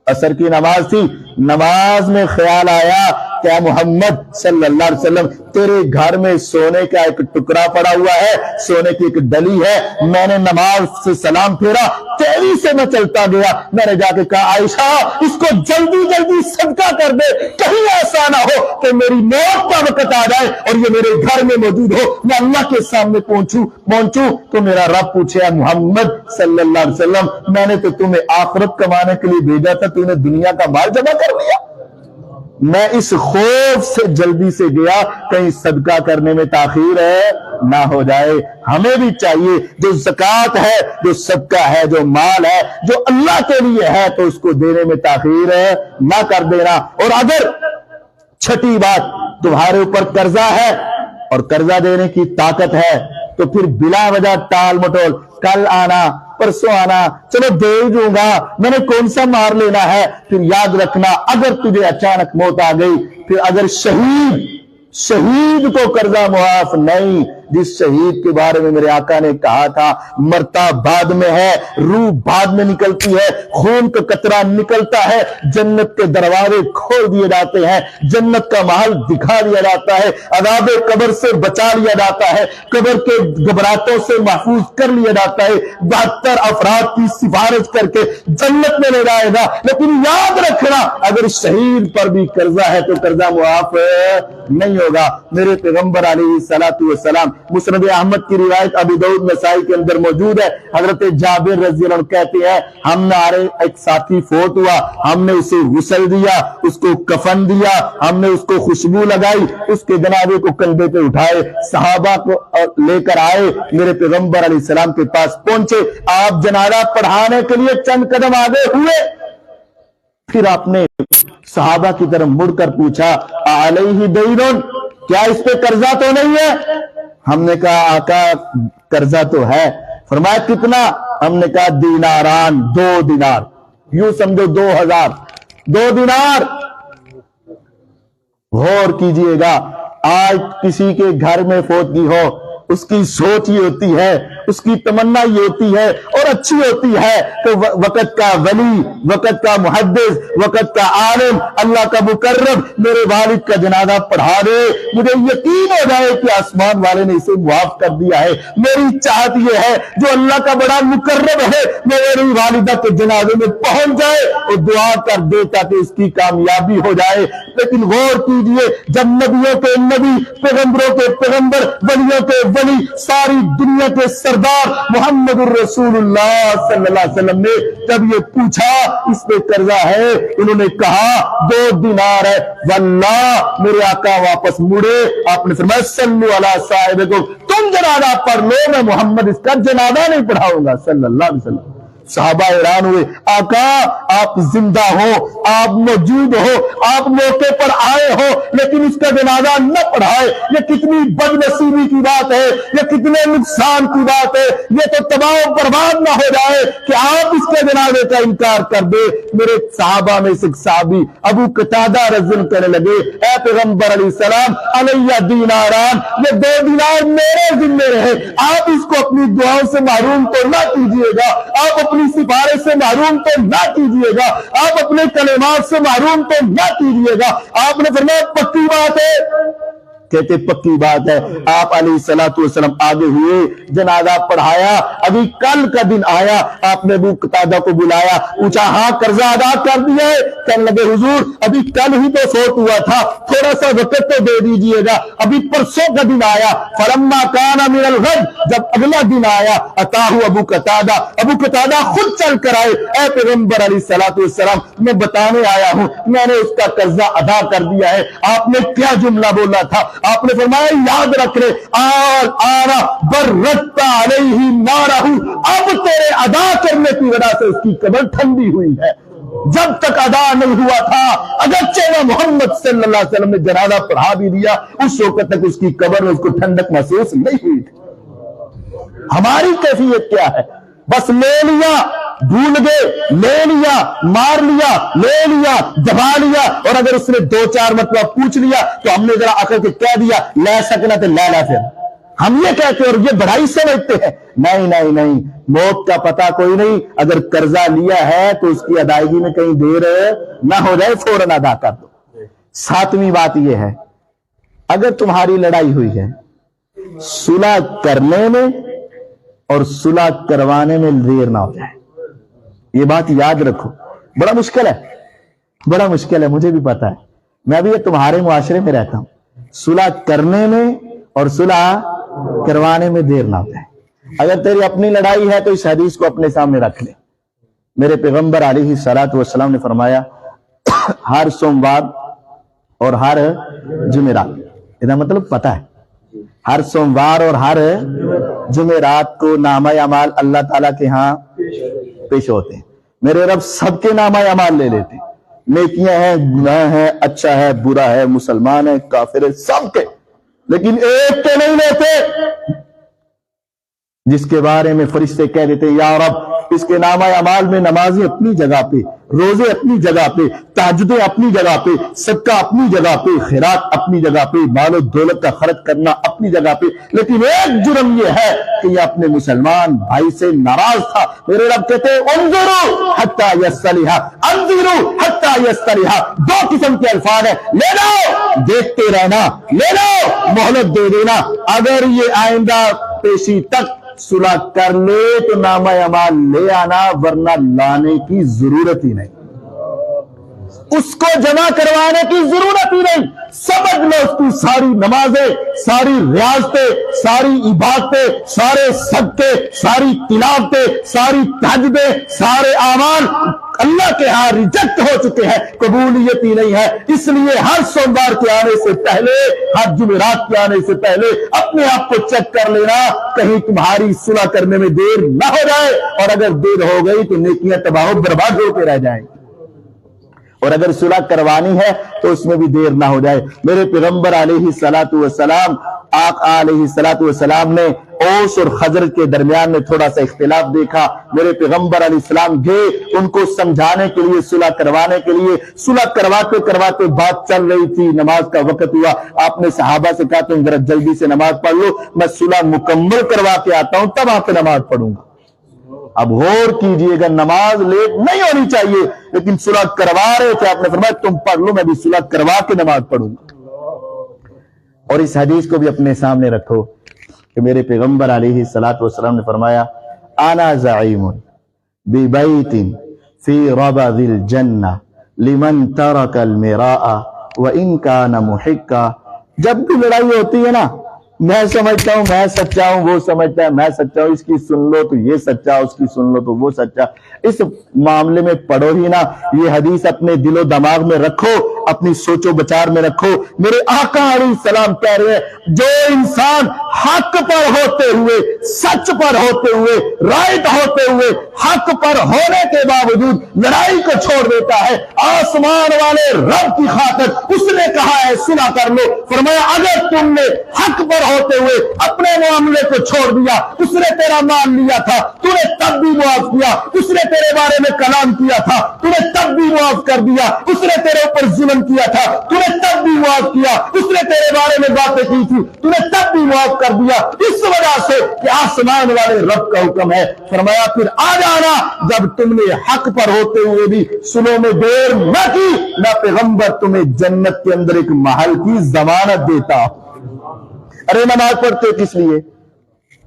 عصر کی نماز تھی، نماز میں خیال آیا کہ اے محمد صلی اللہ علیہ وسلم تیرے گھر میں سونے کا ایک ٹکڑا پڑا ہوا ہے، سونے کی ایک ڈلی ہے، میں نے نماز سے سلام پھیرا، تیزی سے میں چلتا گیا، میں نے جا کے کہا عائشہ اس کو جلدی جلدی صدقہ کر دے، کہیں ایسا نہ ہو کہ میری موت کا وقت آ جائے اور یہ میرے گھر میں موجود ہو، میں اللہ کے سامنے پہنچوں تو میرا رب پوچھے اے محمد صلی اللہ علیہ وسلم میں نے تو تمہیں آخرت کمانے کے لیے بھیجا تھا، تم نے دنیا کا مال جمع کر لیا۔ میں اس خوف سے جلدی سے گیا کہیں صدقہ کرنے میں تاخیر ہے نہ ہو جائے۔ ہمیں بھی چاہیے جو زکوٰۃ ہے، جو صدقہ ہے، جو مال ہے، جو اللہ کے لیے ہے تو اس کو دینے میں تاخیر ہے نہ کر دینا۔ اور اگر چھٹی بات تمہارے اوپر قرضہ ہے اور قرضہ دینے کی طاقت ہے تو پھر بلا وجہ ٹال مٹول، کل آنا پرسوں آنا، چلو دے دوں گا، میں نے کون سا مار لینا ہے۔ پھر یاد رکھنا اگر تجھے اچانک موت آ گئی، پھر اگر شہید کو قرضہ معاف نہیں، جس شہید کے بارے میں میرے آقا نے کہا تھا مرتا بعد میں ہے، روح بعد میں نکلتی ہے، خون کا قطرہ نکلتا ہے، جنت کے دروازے کھول دیے جاتے ہیں، جنت کا محل دکھا دیا جاتا ہے، عذاب قبر سے بچا لیا جاتا ہے، قبر کے گھبراہٹوں سے محفوظ کر لیا جاتا ہے، 72 افراد کی سفارش کر کے جنت میں لے جائے گا۔ لیکن یاد رکھنا اگر شہید پر بھی قرضہ ہے تو قرضہ معاف نہیں ہوگا۔ میرے پیغمبر علیہ الصلوۃ والسلام، مسند احمد کی روایت ابی داؤد نسائی کے اندر موجود ہے، حضرت جابر رضی اللہ عنہ کہتے ہیں ہمارے ایک ساتھی فوت ہوا، ہم نے اسے غسل دیا، اس کو کفن دیا، ہم نے اس کو خوشبو لگائی، اس کے جنازے کو کندھے پہ اٹھائے، صحابہ کو لے کر آئے، میرے پیغمبر علیہ السلام کے پاس پہنچے، آپ جنازہ پڑھانے کے لیے چند قدم آگے ہوئے، پھر آپ نے صحابہ کی طرف مڑ کر پوچھا علیہ دین، کیا اس پہ قرضہ تو نہیں ہے؟ ہم نے کہا آقا قرضہ تو ہے۔ فرمایا کتنا؟ ہم نے کہا دیناران، 2 دینار، یوں سمجھو 2000، 2 دینار۔ غور کیجئے گا آج کسی کے گھر میں فوتگی ہو، اس کی سوچ یہ ہوتی ہے، اس کی تمنا یہ ہوتی ہے اور اچھی ہوتی ہے کہ وقت کا ولی، وقت کا محدث، وقت کا عالم، اللہ کا مقرب میرے والد کا جنازہ پڑھا دے، مجھے یقین ہو جائے کہ آسمان والے نے اسے معاف کر دیا ہے۔ میری چاہت یہ ہے جو اللہ کا بڑا مقرب ہے میری والدہ کے جنازے میں پہنچ جائے اور دعا کر دے تاکہ اس کی کامیابی ہو جائے۔ لیکن غور کیجئے جب نبیوں کے نبی، پیغمبروں کے پیغمبر، ولیوں کے ولی، ساری دنیا کے سردار محمد الرسول اللہ صلی اللہ علیہ وسلم نے جب یہ پوچھا اس پہ قرضہ ہے، انہوں نے کہا 2 دینار ہے، واللہ میرے آقا واپس مڑے، آپ نے فرمایا صلو علی صاحبکم، تم جنازہ پڑھ لو، میں محمد اس کا جنازہ نہیں پڑھاؤں گا صلی اللہ علیہ وسلم۔ صحابہ حیران ہوئے، آقا آپ زندہ ہو، آپ موجود ہو، آپ موقع پر آئے ہو لیکن اس کا جنازہ نہ پڑھائے، یہ کتنی بد نصیبی کی بات ہے، یہ کتنے نقصان کی بات ہے، یہ تو تباہ و برباد نہ ہو جائے کہ آپ اس کے جنازے کا انکار کر دے۔ میرے صحابہ میں سے ایک صحابی ابو قتادہ رضی اللہ عنہ کہنے لگے اے پیغمبر علیہ السلام علیہ دیناران، یہ 2 دینار میرے ذمہ رہے، آپ اس کو اپنی دعاؤں سے محروم تو نہ کیجیے گا، آپ اپنی سفارش سے محروم تو نہ کیجیے گا، آپ اپنے کلمات سے محروم تو نہ کیجیے گا۔ آپ نے فرمایا پکی بات ہے؟ کہتے پکی بات ہے۔ آپ علیہ الصلوۃ والسلام آگے ہوئے، جنازہ پڑھایا، ابھی کل کا دن آیا، آپ نے ابو قتادہ کو بلایا، پوچھا ہاں قرضہ ادا کر دیا ہے؟ کہنے لگے حضور ابھی کل ہی تو فوت ہوا تھا، تھوڑا سا وقت تو دے دیجئے گا، ابھی پرسوں کا دن آیا۔ فلما کان من الغد، جب اگلا دن آیا، اتاہ ابو قتادہ خود چل کر آئے، اے پیغمبر علیہ الصلوۃ والسلام میں بتانے آیا ہوں میں نے اس کا قرضہ ادا کر دیا ہے۔ آپ نے کیا جملہ بولا تھا؟ آپ نے فرمایا یاد رکھ لے آنا برت علیہ نارہ، اب تیرے ادا کرنے کی وجہ سے اس کی قبر ٹھنڈی ہوئی ہے، جب تک ادا نہیں ہوا تھا اگرچہ وہ محمد صلی اللہ علیہ وسلم نے جنازہ پڑھا بھی دیا اس وقت تک اس کی قبر میں اس کو ٹھنڈک محسوس نہیں ہوئی تھی۔ ہماری کیفیت کیا ہے؟ بس لے لیا، بھول گئے، لے لیا، مار لیا، لے لیا، دبا لیا، اور اگر اس نے 2-4 مرتبہ پوچھ لیا تو ہم نے ذرا آخر کے کہہ دیا لے سکنا تو لے لا، پھر ہم یہ کہتے ہیں اور یہ بڑائی سمجھتے ہیں۔ نہیں نہیں نہیں، موت کا پتہ کوئی نہیں، اگر قرضہ لیا ہے تو اس کی ادائیگی میں کہیں دیر نہ ہو جائے، فوراً ادا کر دو۔ 7ویں بات یہ ہے، اگر تمہاری لڑائی ہوئی ہے، صلح کرنے میں اور صلح کروانے میں دیر نہ ہو جائے. یہ بات یاد رکھو. بڑا مشکل ہے، بڑا مشکل ہے، مجھے بھی پتا ہے. میں بھی تمہارے معاشرے میں رہتا ہوں. صلح کرنے میں اور صلح کروانے میں دیر نہ ہو جائے. اگر تیری اپنی لڑائی ہے تو اس حدیث کو اپنے سامنے رکھ لے. میرے پیغمبر علیہ الصلوۃ والسلام نے فرمایا ہر سوموار اور ہر جمعرات، اس کا مطلب پتہ ہے، ہر سوموار اور ہر جمعرات کو نامہ اعمال اللہ تعالیٰ کے ہاں پیش ہوتے ہیں. میرے رب سب کے نامہ اعمال لے لیتے ہیں. نیکیاں ہیں، گناہ ہیں، اچھا ہے، برا ہے، مسلمان ہے، کافر ہے، سب کے، لیکن ایک کے نہیں لیتے جس کے بارے میں فرشتے کہہ دیتے ہیں یا رب اس کے نامہ اعمال میں نمازیں اپنی جگہ پہ، روزے اپنی جگہ پہ، تہجدیں اپنی جگہ پہ، صدقہ اپنی جگہ پہ، خیرات اپنی جگہ پہ، مال و دولت کا خرچ کرنا اپنی جگہ پہ، لیکن ایک جرم یہ ہے کہ یہ اپنے مسلمان بھائی سے ناراض تھا. میرے رب کہتے ہیں انظروا حتی یصطلح، انظروا حتی یصطلح. 2 قسم کے الفاظ ہیں، لے لو دیکھتے رہنا، لے لو مہلت دے دینا. اگر یہ آئندہ پیشی تک صلح کر لے تو نامہ اعمال لے آنا، ورنہ لانے کی ضرورت ہی نہیں، اس کو جمع کروانے کی ضرورت ہی نہیں. سمجھ لو اس کی ساری نمازیں، ساری ریاضتیں، ساری عبادتیں، سارے صدقے، ساری تلاوتیں، ساری تہجدیں، سارے اعمال اللہ کے ہاں ریجیکٹ ہو چکے ہیں، قبولیت ہی نہیں ہے. اس لیے ہر سوموار کے آنے سے پہلے، ہر جمعرات کے آنے سے پہلے اپنے آپ کو چیک کر لینا کہیں تمہاری صلح کرنے میں دیر نہ ہو جائے، اور اگر دیر ہو گئی تو نیکیاں تباہ و برباد ہو کے رہ جائیں، اور اگر صلح کروانی ہے تو اس میں بھی دیر نہ ہو جائے. میرے پیغمبر علیہ الصلوۃ والسلام، آقا علیہ الصلوۃ والسلام نے اوس اور خزرج کے درمیان میں تھوڑا سا اختلاف دیکھا. میرے پیغمبر علیہ السلام گئے ان کو سمجھانے کے لیے، صلح کروانے کے لیے. صلح کرواتے کرواتے بات چل رہی تھی، نماز کا وقت ہوا. آپ نے صحابہ سے کہا تم ذرا جلدی سے نماز پڑھ لو، میں صلح مکمل کروا کے آتا ہوں تب آپ پہ نماز پڑھوں گا. اب غور کیجئے گا، نماز لیٹ نہیں ہونی چاہیے، لیکن صلح کروا رہے تھے. آپ نے فرمایا تم پڑھ لو، میں بھی صلح کروا کے نماز پڑھوں گا. اور اس حدیث کو بھی اپنے سامنے رکھو کہ میرے پیغمبر علیہ الصلوۃ والسلام نے فرمایا انا زعیم ببیت فی ربض الجنہ لمن ترک المراء وان کان محقا. جب بھی لڑائی ہوتی ہے نا، میں سمجھتا ہوں میں سچا ہوں، وہ سمجھتا ہے میں سچا ہوں، اس کی سن لو تو یہ سچا، اس کی سن لو تو وہ سچا. اس معاملے میں پڑھو ہی نا. یہ حدیث اپنے دل و دماغ میں رکھو، اپنی سوچ و بچار میں رکھو. میرے آقا علیہ السلام کہہ رہے ہیں جو انسان حق پر ہوتے ہوئے، سچ پر ہوتے ہوئے، رائٹ ہوتے ہوئے، حق پر ہونے کے باوجود لڑائی کو چھوڑ دیتا ہے، آسمان والے رب کی خاطر اس نے کہا ہے صلح کر لو. فرمایا اگر تم نے حق پر ہوتے ہوئے اپنے معاملے کو چھوڑ دیا، اس نے تیرا مان لیا تھا، تو نے تب بھی معاف کیا. اس نے تیرے بارے میں کلام کیا تھا، تو نے تب بھی معاف کر دیا. اس نے تیرے اوپر ظلم کیا تھا، تو نے تب بھی معاف کیا. اس نے تیرے بارے میں باتیں کی تھی، تو نے تب بھی معاف کر دیا. اس وجہ سے کہ آسمان والے رب کا حکم ہے. فرمایا پھر آ جانا جب تم نے حق پر ہوتے ہوئے بھی سنو میں دیر نہ کی، نہ پیغمبر تمہیں جنت کے اندر ایک محل کی ضمانت دیتا. ارے نماز پڑھتے ہو کس لیے؟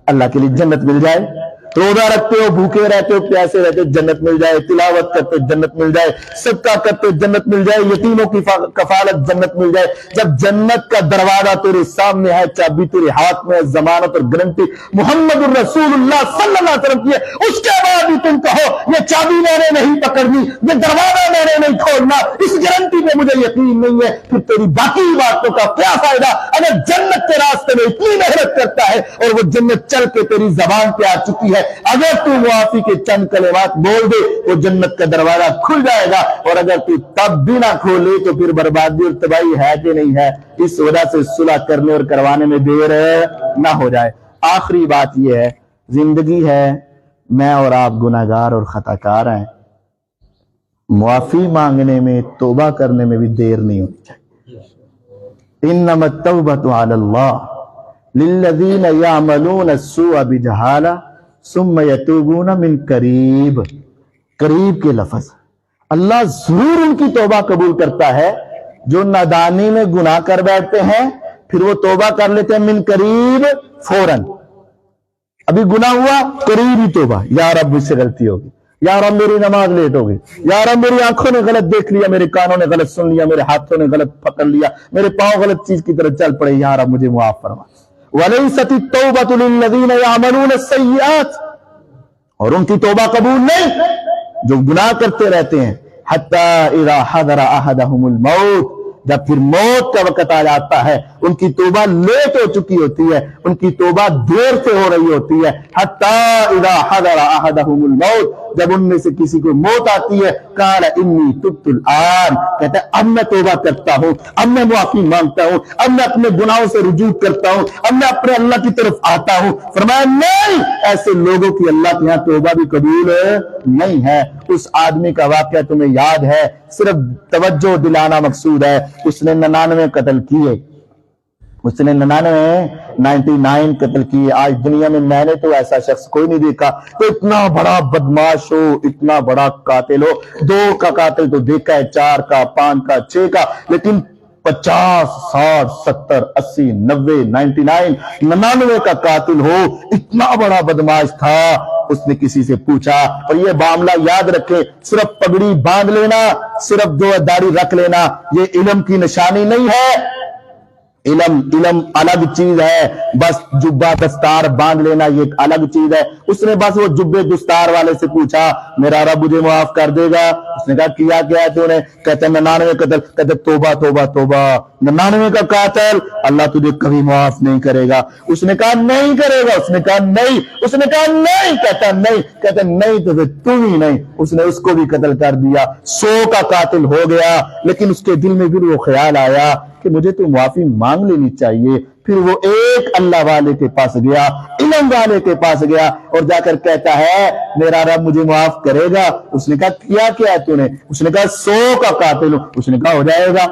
اللہ کے لیے جنت مل جائے. روزہ رکھتے ہو، بھوکے رہتے ہو، پیاسے رہتے ہو، جنت مل جائے. تلاوت کرتے ہو، جنت مل جائے. صدقہ کرتے ہو، جنت مل جائے. یتیموں کی کفالت، جنت مل جائے. جب جنت کا دروازہ تیرے سامنے ہے، چابی تیرے ہاتھ میں ہے، ضمانت اور گارنٹی محمد الرسول اللہ صلی اللہ علیہ وسلم کی ہے، اس کے بعد بھی تم کہو یہ چابی میں نے نہیں پکڑنی، یہ دروازہ میں نے نہیں کھولنا، اس گارنٹی پہ مجھے یقین نہیں ہے، پھر تیری باقی باتوں کا کیا فائدہ؟ اگر جنت کے راستے میں اتنی محنت کرتا ہے اور وہ جنت چل کے تیری زبان پہ آ چکی ہے، اگر تو معافی کے چند کلمات بول دے وہ جنت کا دروازہ کھل جائے گا. اور اگر تو تب بھی نہ کھولے تو پھر بربادی اور تباہی ہے کہ نہیں ہے. اس وجہ سے صلح کرنے اور کروانے میں دیر نہ ہو جائے. آخری بات یہ ہے، زندگی ہے، میں اور آپ گناہگار اور خطا کار ہیں. معافی مانگنے میں، توبہ کرنے میں بھی دیر نہیں ہونی چاہیے. انما التوبۃ علی اللہ للذین یعملون السوء بجہالہ ثم یتوبون من قریب. قریب کے لفظ اللہ ضرور ان کی توبہ قبول کرتا ہے جو نادانی میں گناہ کر بیٹھتے ہیں پھر وہ توبہ کر لیتے ہیں من قریب فوراً. ابھی گناہ ہوا قریب ہی توبہ, یا رب مجھ سے غلطی ہوگی, یا رب میری نماز لیٹ ہوگی, یا رب میری آنکھوں نے غلط دیکھ لیا, میرے کانوں نے غلط سن لیا, میرے ہاتھوں نے غلط پکڑ لیا, میرے پاؤں غلط چیز کی طرف چل پڑے, یا رب مجھے معاف فرما. وَلَيْسَتِ التَّوْبَةُ لِلَّذِينَ يَعْمَلُونَ السَّيِّئَاتِ, اور ان کی توبہ قبول نہیں جو گناہ کرتے رہتے ہیں. حَتَّى إِذَا حَضَرَ أَحَدَهُمُ الْمَوْتُ, جب پھر موت کا وقت آ جاتا ہے ان کی توبہ لیٹ ہو چکی ہوتی ہے, ان کی توبہ دیر سے ہو رہی ہوتی ہے. حَتَّى إِذَا حَضَرَ أَحَدَهُمُ الْمَوْتُ, جب ان میں سے کسی کو موت آتی ہے, قَالَ إِنِّي تُبْتُ الْآنَ, کہتا ہے اب میں توبہ کرتا ہوں, اب میں معافی مانگتا ہوں, اب میں اپنے گناہوں سے رجوع کرتا ہوں, اب میں اپنے اللہ کی طرف آتا ہوں. فرمایا نہیں, ایسے لوگوں کی اللہ کے ہاں توبہ بھی قبول نہیں ہے. اس آدمی کا واقعہ تمہیں یاد ہے, صرف توجہ دلانا مقصود ہے. اس نے 99 قتل کیے, اس نے 99 قتل کیے. آج دنیا میں نے تو ایسا شخص کوئی نہیں دیکھا تو اتنا بڑا بدماش ہو, اتنا بڑا قاتل ہو. 2 کا قاتل تو دیکھا ہے, 4 کا, 5 کا, 6 کا, لیکن 50, 60, 70, 80, 90, 99 کا قاتل ہو, اتنا بڑا بدماش تھا. اس نے کسی سے پوچھا, اور یہ معاملہ یاد رکھے, صرف پگڑی باندھ لینا, صرف 2 داڑھی رکھ لینا یہ علم کی نشانی نہیں ہے. علم الگ چیز ہے, بس جبہ دستار باندھ لینا یہ ایک الگ چیز ہے. اس نے بس وہ جبے دستار والے سے پوچھا میرا رب مجھے معاف کر دے گا؟ اس نے کہا کیا ہے تو نے؟ کہتے ہیں 99 قتل. کہتے توبہ توبہ توبہ, 99 کا قاتل اللہ تجھے کبھی معاف نہیں کرے گا. اس نے کہا نہیں کرے گا, اس نے کہا نہیں, اس نے کہا نہیں, کہتا نہیں, کہتے نہیں تو پھر تم ہی نہیں. اس نے اس کو بھی قتل کر دیا, 100 کا قاتل ہو گیا. لیکن اس کے دل میں پھر وہ خیال آیا کہ مجھے تو معافی مانگ لینی چاہیے. پھر وہ ایک اللہ والے کے پاس گیا, علم والے کے پاس گیا, اور جا کر کہتا ہے میرا رب مجھے معاف کرے گا؟ اس نے کہا کیا ہے تو نے؟ اس نے کہا 100 کا قاتل ہوں. اس نے کہا ہو جائے گا.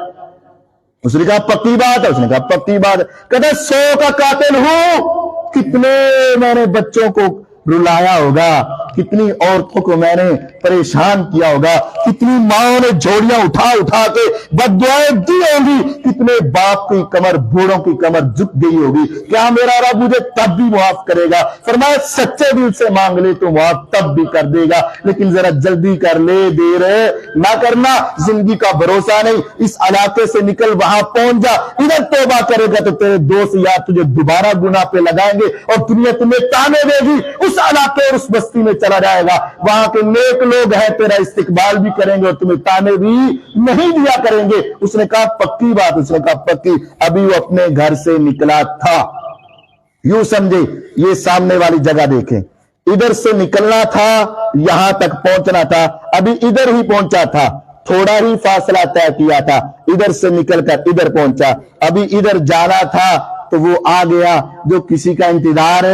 اس نے کہا پکی بات ہے. اس نے کہا پکی بات ہے. کہتا ہے 100 کا قاتل ہوں, کتنے میں نے بچوں کو رلایا ہوگا, کتنی عورتوں کو میں نے پریشان کیا ہوگا, کتنی ماں نے جھوڑیاں اٹھا اٹھا کے بددعائیں دی ہوں گی, کتنے باپ کی کمر, بوڑھوں کی کمر جھک گئی ہوگی. کیا میرا رب مجھے تب بھی معاف کرے گا؟ فرمایا سچے دل سے مانگ لے تو معاف تب بھی کر دے گا, لیکن ذرا جلدی کر لے, دیر نہ کرنا. زندگی کا بھروسہ نہیں, اس علاقے سے نکل وہاں پہنچ جا. ادھر توبہ کرے گا تو تیرے دوست یار تجھے دوبارہ گناہ پہ لگائیں گے اور دنیا تمہیں تانے دے گی. اس علاقے اور اس بستی میں چلا جائے گا, وہاں کے نیک لوگ ہیں, تیرا استقبال بھی کریں گے اور تمہیں تانے بھی نہیں دیا کریں گے. اس نے کہا پکی بات. اس نے کہا پکی. ابھی وہ اپنے گھر سے نکلا تھا, یوں سمجھے یہ سامنے والی جگہ دیکھیں, ادھر سے نکلنا تھا, یہاں تک پہنچنا تھا, ابھی ادھر ہی پہنچا تھا, تھوڑا ہی فاصلہ طے کیا تھا, ادھر سے نکل کر ادھر پہنچا, ابھی ادھر جانا تھا تو وہ آ گیا جو کسی کا انتظار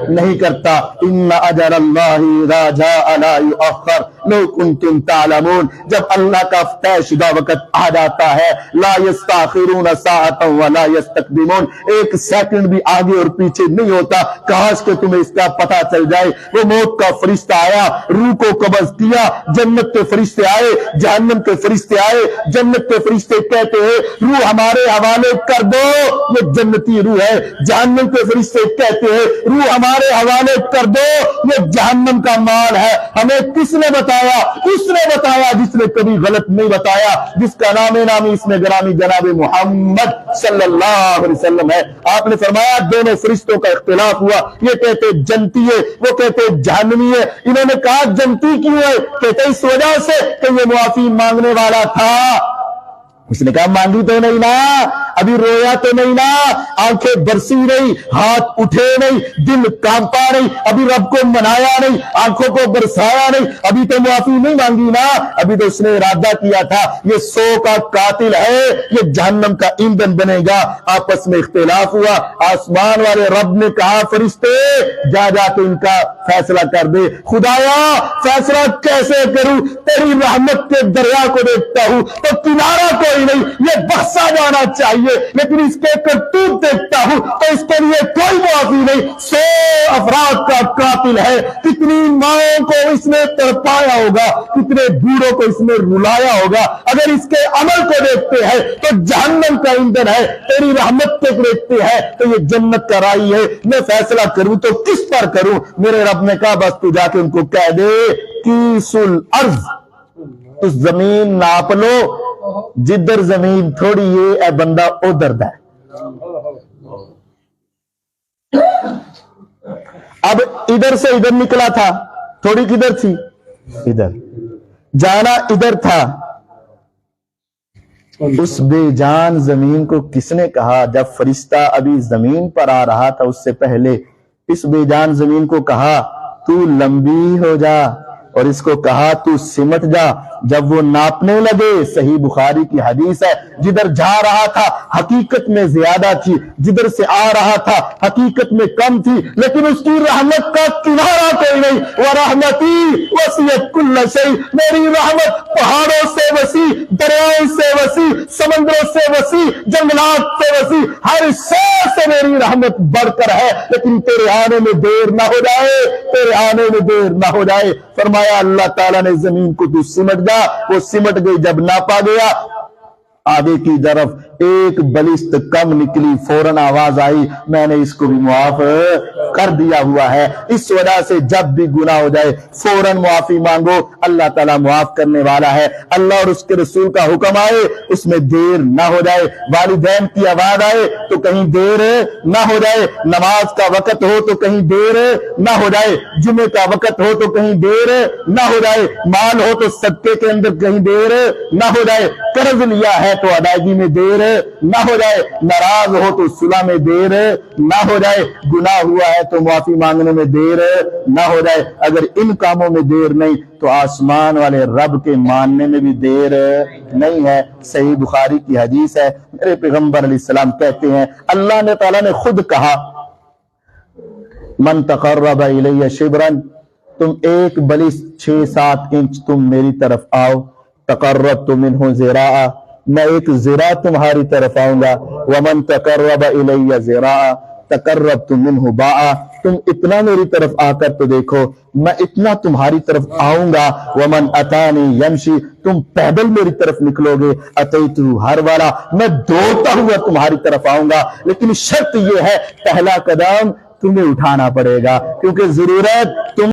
نہیں کرتا. ان اجل اللہ اذا جاء لا یؤخر لو کنتم تعلمون, جب اللہ کا طے شدہ وقت آ جاتا ہے لا یستاخرون ساعتا ولا یستقدمون, ایک سیکنڈ بھی آگے اور پیچھے نہیں ہوتا. کاش کہ تمہیں اس کا پتہ چل جائے. وہ موت کا فرشتہ آیا, روح کو قبض کیا, جنت کے فرشتے آئے, جہنم کے فرشتے آئے. جنت کے فرشتے کہتے ہیں روح ہمارے حوالے کر دو, یہ جنتی روح ہے. جہنم کے فرشتے کہتے ہیں روح ہمارے حوالے کر دو, یہ جہنم کا مال ہے. ہمیں کس نے بتایا؟ اس نے بتایا جس نے کبھی غلط نہیں بتایا, جس کا نام نامی اس میں گرامی جناب محمد صلی اللہ علیہ وسلم ہے. آپ نے فرمایا دونوں فرشتوں کا اختلاف ہوا, یہ کہتے جنتی ہے, وہ کہتے جہنمی ہے. انہوں نے کہا جنتی کیوں ہے؟ کہتے اس وجہ سے کہ یہ معافی مانگنے والا تھا. اس نے کہا مانگی تو نہیں نا, ابھی رویا تو نہیں نا, آنکھیں برسی نہیں, ہاتھ اٹھے نہیں, دل کانپا نہیں, ابھی رب کو منایا نہیں, آنکھوں کو برسایا نہیں, ابھی تو معافی نہیں مانگی نا. ابھی تو اس نے ارادہ کیا تھا یہ 100 کا قاتل ہے, یہ جہنم کا ایندھن بنے گا. آپس میں اختلاف ہوا. آسمان والے رب نے کہا فرشتے جا جا کے ان کا فیصلہ کر دے. خدایا فیصلہ کیسے کروں؟ تیری رحمت کے دریا کو دیکھتا ہوں تو کنارہ کوئی کوئی نہیں، یہ بخشا جانا چاہیے، لیکن اس کے کرتوت دیکھتا ہوں تو اس کے لیے کوئی معافی نہیں۔ 100 افراد کا قاتل ہے، کتنی ماں کو اس نے تڑپایا ہوگا، کتنے بوڑھوں کو اس نے رلایا ہوگا۔ اگر اس کے عمل کو دیکھتے ہیں تو جہنم کا ایندھن ہے، تیری رحمت کو دیکھتے ہیں تو یہ جنت کا رائی ہے۔ میں فیصلہ کروں تو کس پر کروں؟ میرے رب نے کہا بس تو جا کے ان کو کہہ دے کیس الارض، تو زمین ناپ لو، جدھر زمین تھوڑی ہے اے بندہ ادھر دا ہے۔ اب ادھر سے ادھر نکلا تھا، تھوڑی کدھر تھی؟ ادھر جانا ادھر تھا۔ اس بے جان زمین کو کس نے کہا؟ جب فرشتہ ابھی زمین پر آ رہا تھا اس سے پہلے اس بے جان زمین کو کہا تو لمبی ہو جا، اور اس کو کہا تو سمٹ جا۔ جب وہ ناپنے لگے، صحیح بخاری کی حدیث ہے، جدھر جا رہا تھا حقیقت میں زیادہ تھی، جدھر سے آ رہا تھا حقیقت میں کم تھی، لیکن اس کی رحمت کا کنارہ کوئی نہیں۔ وَرَحْمَتِي وَسِعَتْ كُلَّ شَيْءٍ، میری رحمت پہاڑوں سے وسیع، دریاؤں سے وسیع، سمندروں سے وسیع، جنگلات سے وسیع، ہر شے سے میری رحمت بڑھ کر ہے، لیکن تیرے آنے میں دیر نہ ہو جائے، تیرے آنے میں دیر نہ ہو جائے۔ فرمایا اللہ تعالیٰ نے زمین کو تو سمٹ جا، وہ سمٹ گئی۔ جب ناپا گیا آگے کی طرف ایک بلشت کم نکلی، فوراً آواز آئی میں نے اس کو بھی معاف کر دیا ہوا ہے۔ اس وجہ سے جب بھی گناہ ہو جائے فوراً معافی مانگو، اللہ تعالیٰ معاف کرنے والا ہے۔ اللہ اور اس کے رسول کا حکم آئے اس میں دیر نہ ہو جائے، والدین کی آواز آئے تو کہیں دیر نہ ہو جائے، نماز کا وقت ہو تو کہیں دیر نہ ہو جائے، جمعے کا وقت ہو تو کہیں دیر نہ ہو جائے، مال ہو تو صدقے کے اندر کہیں دیر نہ ہو جائے، قرض لیا ہے تو ادائیگی میں دیر نہ ہو جائے، ناراض ہو تو صلح میں دیر نہ ہو جائے، گناہ ہوا ہے تو معافی مانگنے میں دیر نہ ہو جائے۔ اگر ان کاموں میں دیر نہیں تو آسمان والے رب کے ماننے میں بھی دیر نہیں ہے۔ صحیح بخاری کی حدیث ہے، میرے پیغمبر علیہ السلام کہتے ہیں اللہ نے تعالیٰ نے خود کہا من تقرب الی شبرا، تم ایک بلس 6-7 انچ تم میری طرف آؤ، تقربت منہ ذراعا، میں ایک ذراع تمہاری طرف آؤں گا، ومن تقرب الی ذراعا تقربت منہ باعا، تم اتنا میری طرف آ کر تو دیکھو میں اتنا تمہاری طرف آؤں گا، ومن اتانی یمشی، تم پیدل میری طرف نکلو گے، اتیتو ہرولہ، میں دوڑتا ہوا تمہاری طرف آؤں گا، لیکن شرط یہ ہے پہلا قدم تمہیں اٹھانا پڑے گا، کیونکہ ضرورت تم